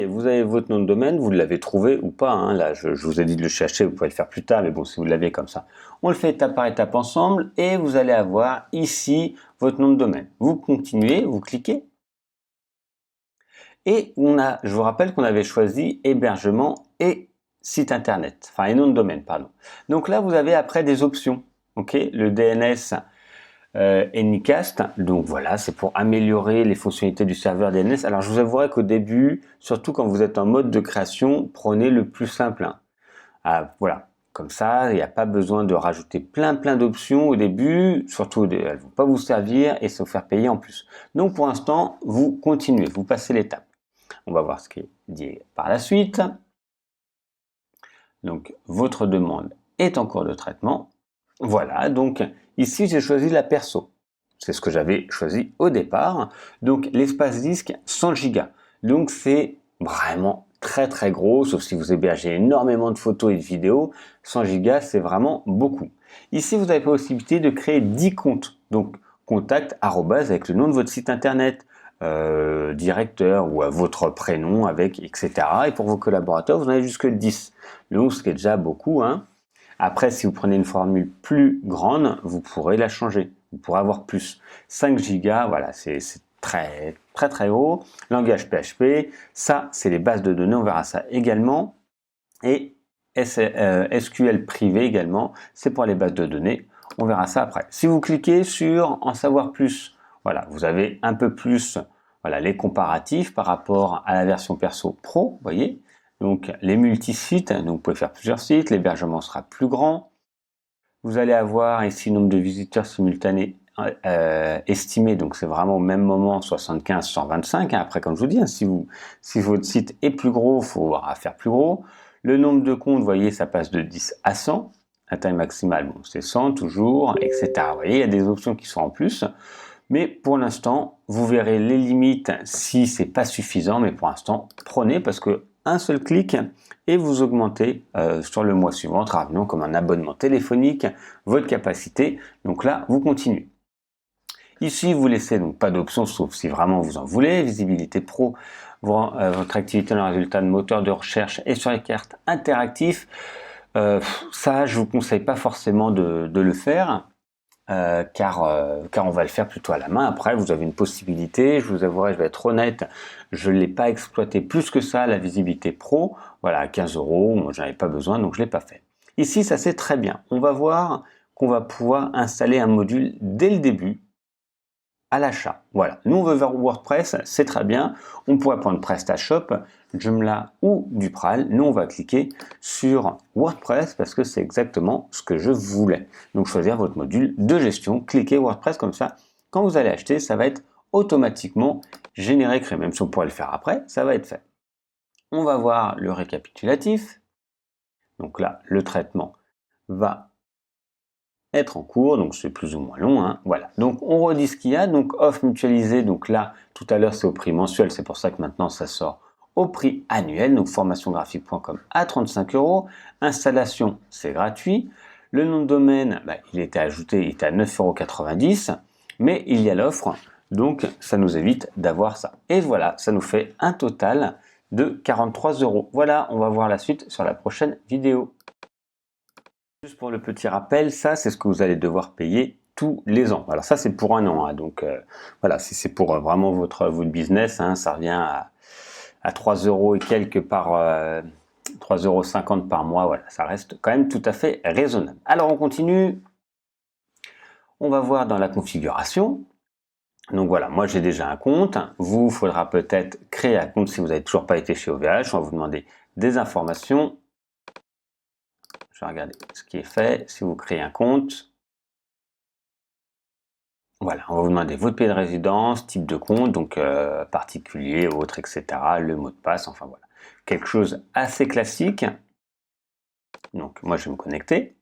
Et vous avez votre nom de domaine, vous l'avez trouvé ou pas, hein, là je vous ai dit de le chercher, vous pouvez le faire plus tard, mais bon, si vous l'avez comme ça. On le fait étape par étape ensemble et vous allez avoir ici votre nom de domaine. Vous continuez, vous cliquez. Et je vous rappelle qu'on avait choisi hébergement et site internet, enfin et nom de domaine, pardon. Donc là, vous avez après des options, ok, le DNS Anycast, donc voilà, c'est pour améliorer les fonctionnalités du serveur DNS. Alors je vous avouerai qu'au début, surtout quand vous êtes en mode de création, prenez le plus simple, hein. Voilà, comme ça, il n'y a pas besoin de rajouter plein d'options au début, surtout elles ne vont pas vous servir et se faire payer en plus. Donc pour l'instant, vous continuez, vous passez l'étape. On va voir ce qui est dit par la suite. Donc votre demande est en cours de traitement. Voilà, donc ici j'ai choisi la perso. C'est ce que j'avais choisi au départ. Donc l'espace disque 100 Go. Donc c'est vraiment très gros, sauf si vous hébergez énormément de photos et de vidéos. 100 Go c'est vraiment beaucoup. Ici vous avez la possibilité de créer 10 comptes. Donc contact arrobase avec le nom de votre site internet, directeur ou à votre prénom avec etc. Et pour vos collaborateurs vous en avez jusque 10. Donc ce qui est déjà beaucoup, hein. Après, si vous prenez une formule plus grande, vous pourrez la changer. Vous pourrez avoir plus. 5 Go, voilà, c'est très haut. Langage PHP, ça, c'est les bases de données, on verra ça également. Et SQL privé également, c'est pour les bases de données. On verra ça après. Si vous cliquez sur en savoir plus, voilà, vous avez un peu plus, voilà, les comparatifs par rapport à la version perso pro, vous voyez. Donc les multisites, donc vous pouvez faire plusieurs sites, l'hébergement sera plus grand. Vous allez avoir ici nombre de visiteurs simultanés estimé, donc c'est vraiment au même moment 75, 125. Hein. Après, comme je vous dis, hein, si votre site est plus gros, il faudra faire plus gros. Le nombre de comptes, vous voyez, ça passe de 10 à 100. La taille maximale, bon, c'est 100 toujours, etc. Vous voyez, il y a des options qui sont en plus. Mais pour l'instant, vous verrez les limites si c'est pas suffisant. Mais pour l'instant, prenez parce que un seul clic et vous augmentez sur le mois suivant, travaillant comme un abonnement téléphonique, votre capacité. Donc là, vous continuez. Ici, vous laissez donc pas d'option sauf si vraiment vous en voulez. Visibilité pro, votre activité dans le résultat de moteur de recherche et sur les cartes interactives. Ça, je vous conseille pas forcément de le faire. Car on va le faire plutôt à la main. Après, vous avez une possibilité, je vous avouerai, je vais être honnête, je ne l'ai pas exploité plus que ça, la visibilité pro, voilà, à 15 €, moi j'en avais pas besoin, donc je ne l'ai pas fait. Ici, ça c'est très bien. On va voir qu'on va pouvoir installer un module dès le début, à l'achat. Voilà, nous on veut vers WordPress, c'est très bien. On pourrait prendre PrestaShop, Joomla ou Drupal. Nous on va cliquer sur WordPress parce que c'est exactement ce que je voulais. Donc choisir votre module de gestion, cliquez WordPress comme ça. Quand vous allez acheter, ça va être automatiquement généré, créé. Même si on pourrait le faire après, ça va être fait. On va voir le récapitulatif. Donc là, le traitement va être en cours, donc c'est plus ou moins long, hein. Voilà. Donc on redit ce qu'il y a, donc offre mutualisée, donc là tout à l'heure c'est au prix mensuel, c'est pour ça que maintenant ça sort au prix annuel, donc formationgraphique.com à 35 €, installation c'est gratuit, le nom de domaine il était ajouté, il était à 9,90 €, mais il y a l'offre, donc ça nous évite d'avoir ça. Et voilà, ça nous fait un total de 43 €. Voilà, on va voir la suite sur la prochaine vidéo. Juste pour le petit rappel, ça c'est ce que vous allez devoir payer tous les ans. Alors ça c'est pour un an, hein, donc voilà, si c'est pour vraiment votre business, hein, ça revient à 3 € et quelques par 3,50 € par mois, voilà, ça reste quand même tout à fait raisonnable. Alors on continue, on va voir dans la configuration. Donc voilà, moi j'ai déjà un compte, vous faudra peut-être créer un compte si vous n'avez toujours pas été chez OVH, on va vous demander des informations. Je vais regarder ce qui est fait. Si vous créez un compte, voilà, on va vous demander votre pays de résidence, type de compte, donc particulier, autre, etc., le mot de passe, enfin voilà. Quelque chose assez classique. Donc moi je vais me connecter.